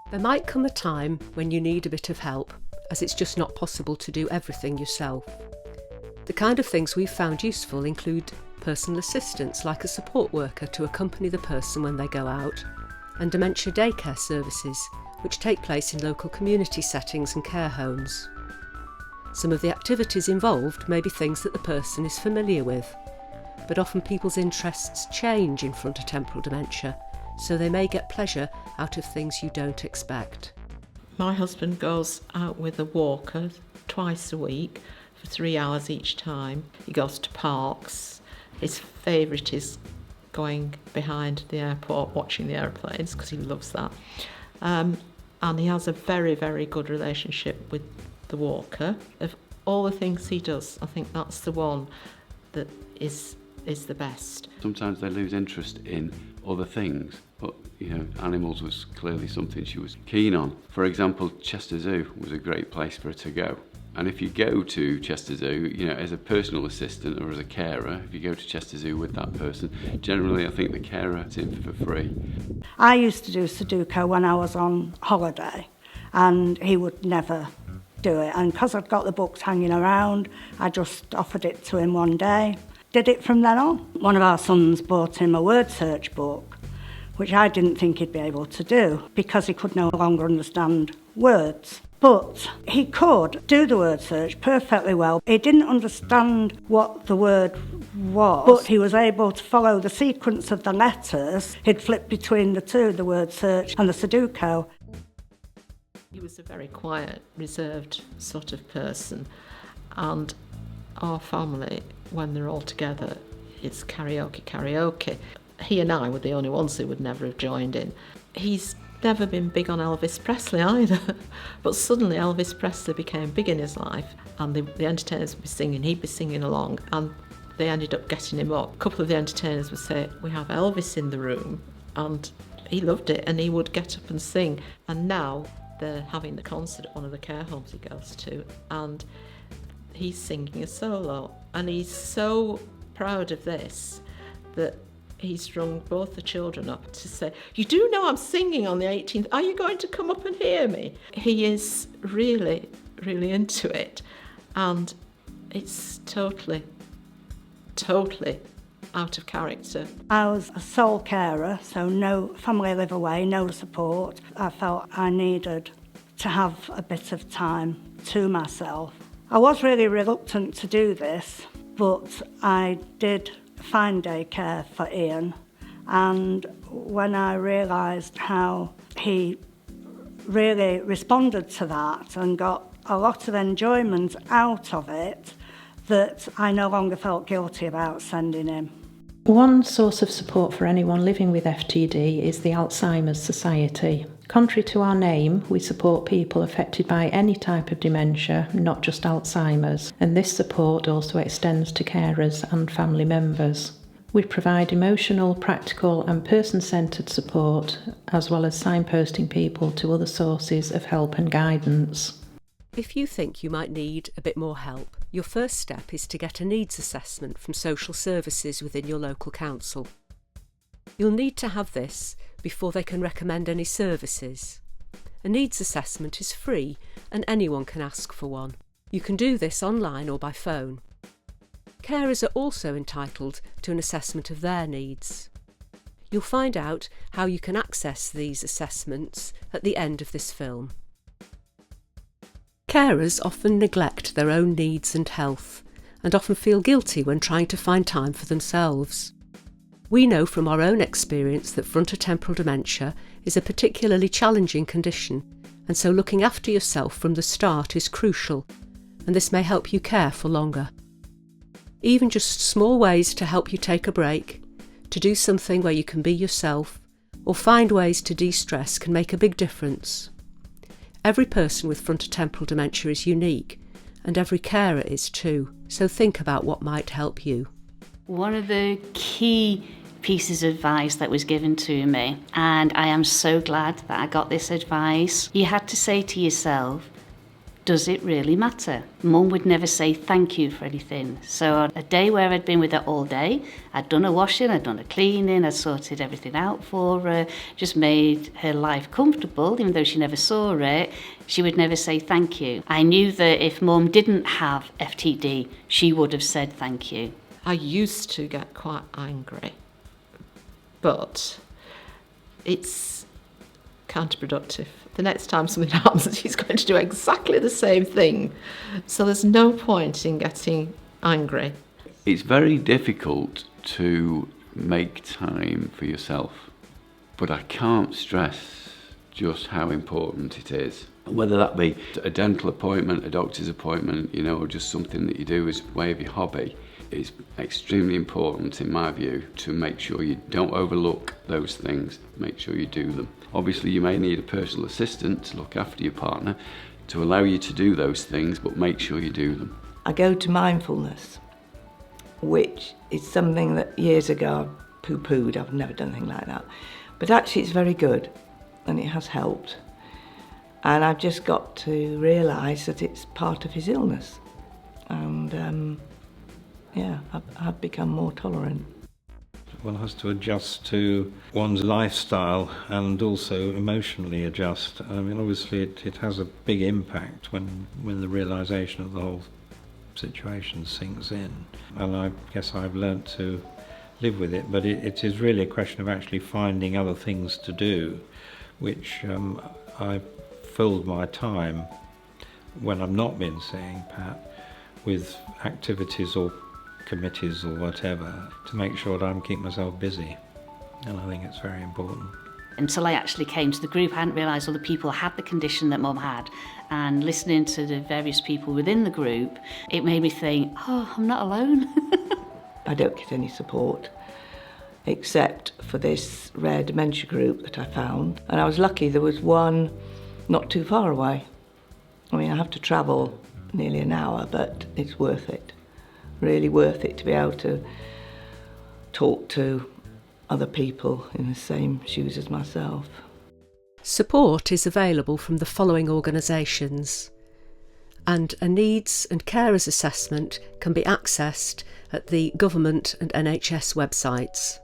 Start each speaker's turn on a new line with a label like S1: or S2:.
S1: There might come a time when you need a bit of help, as it's just not possible to do everything yourself. The kind of things we've found useful include personal assistance, like a support worker to accompany the person when they go out, and dementia daycare services, which take place in local community settings and care homes. Some of the activities involved may be things that the person is familiar with, but often people's interests change in frontotemporal dementia, so they may get pleasure out of things you don't expect.
S2: My husband goes out with a walker twice a week for 3 hours each time. He goes to parks. His favourite is going behind the airport watching the aeroplanes because he loves that. And he has a very, very good relationship with the walker. Of all the things he does, I think that's the one that is the best.
S3: Sometimes they lose interest in other things, but animals was clearly something she was keen on. For example, Chester Zoo was a great place for her to go. And if you go to Chester Zoo, as a personal assistant or as a carer, if you go to Chester Zoo with that person, generally I think the carer is in for free.
S4: I used to do Sudoku when I was on holiday, and he would never do it. And because I'd got the books hanging around, I just offered it to him one day. Did it from then on. One of our sons bought him a word search book, which I didn't think he'd be able to do because he could no longer understand words. But he could do the word search perfectly well. He didn't understand what the word was, but he was able to follow the sequence of the letters. He'd flip between the two, the word search and the Sudoku.
S2: He was a very quiet, reserved sort of person, and our family, when they're all together, it's karaoke. He and I were the only ones who would never have joined in. He's never been big on Elvis Presley either, but suddenly Elvis Presley became big in his life, and the entertainers would be singing, he'd be singing along, and they ended up getting him up. A couple of the entertainers would say, "We have Elvis in the room," and he loved it, and he would get up and sing. And now they're having the concert at one of the care homes he goes to, and he's singing a solo, and he's so proud of this that he's rung both the children up to say, "You do know I'm singing on the 18th, are you going to come up and hear me?" He is really, really into it, and it's totally out of character.
S4: I was a sole carer, so no family live away, no support. I felt I needed to have a bit of time to myself. I was really reluctant to do this, but I did find daycare for Ian, and when I realised how he really responded to that and got a lot of enjoyment out of it, that I no longer felt guilty about sending him.
S5: One source of support for anyone living with FTD is the Alzheimer's Society. Contrary to our name, we support people affected by any type of dementia, not just Alzheimer's, and this support also extends to carers and family members. We provide emotional, practical and person-centred support, as well as signposting people to other sources of help and guidance.
S1: If you think you might need a bit more help, your first step is to get a needs assessment from social services within your local council. You'll need to have this before they can recommend any services. A needs assessment is free and anyone can ask for one. You can do this online or by phone. Carers are also entitled to an assessment of their needs. You'll find out how you can access these assessments at the end of this film. Carers often neglect their own needs and health, and often feel guilty when trying to find time for themselves. We know from our own experience that frontotemporal dementia is a particularly challenging condition, and so looking after yourself from the start is crucial, and this may help you care for longer. Even just small ways to help you take a break, to do something where you can be yourself, or find ways to de-stress can make a big difference. Every person with frontotemporal dementia is unique, and every carer is too, so think about what might help you.
S6: One of the key pieces of advice that was given to me, and I am so glad that I got this advice, you had to say to yourself, does it really matter? Mum would never say thank you for anything. So on a day where I'd been with her all day, I'd done her washing, I'd done her cleaning, I'd sorted everything out for her, just made her life comfortable, even though she never saw it, she would never say thank you. I knew that if Mum didn't have FTD, she would have said thank you.
S2: I used to get quite angry, but it's counterproductive. The next time something happens, she's going to do exactly the same thing. So there's no point in getting angry.
S3: It's very difficult to make time for yourself, but I can't stress just how important it is. Whether that be a dental appointment, a doctor's appointment, or just something that you do as a way of your hobby, it's extremely important, in my view, to make sure you don't overlook those things, make sure you do them. Obviously, you may need a personal assistant to look after your partner to allow you to do those things, but make sure you do them.
S7: I go to mindfulness, which is something that years ago I poo-pooed. I've never done anything like that. But actually it's very good and it has helped. And I've just got to realise that it's part of his illness. And I've become more tolerant.
S8: One has to adjust to one's lifestyle and also emotionally adjust. I mean, obviously it has a big impact when the realisation of the whole situation sinks in. And I guess I've learnt to live with it, but it is really a question of actually finding other things to do, which I filled my time when I've not been seeing Pat with activities or committees or whatever to make sure that I'm keeping myself busy, and I think it's very important.
S6: Until I actually came to the group, I hadn't realised other people had the condition that Mum had, and listening to the various people within the group, it made me think, oh, I'm not alone.
S7: I don't get any support except for this rare dementia group that I found, and I was lucky there was one not too far away. I mean, I have to travel nearly an hour, but it's worth it. Really worth it to be able to talk to other people in the same shoes as myself.
S1: Support is available from the following organisations, and a needs and carers assessment can be accessed at the government and NHS websites.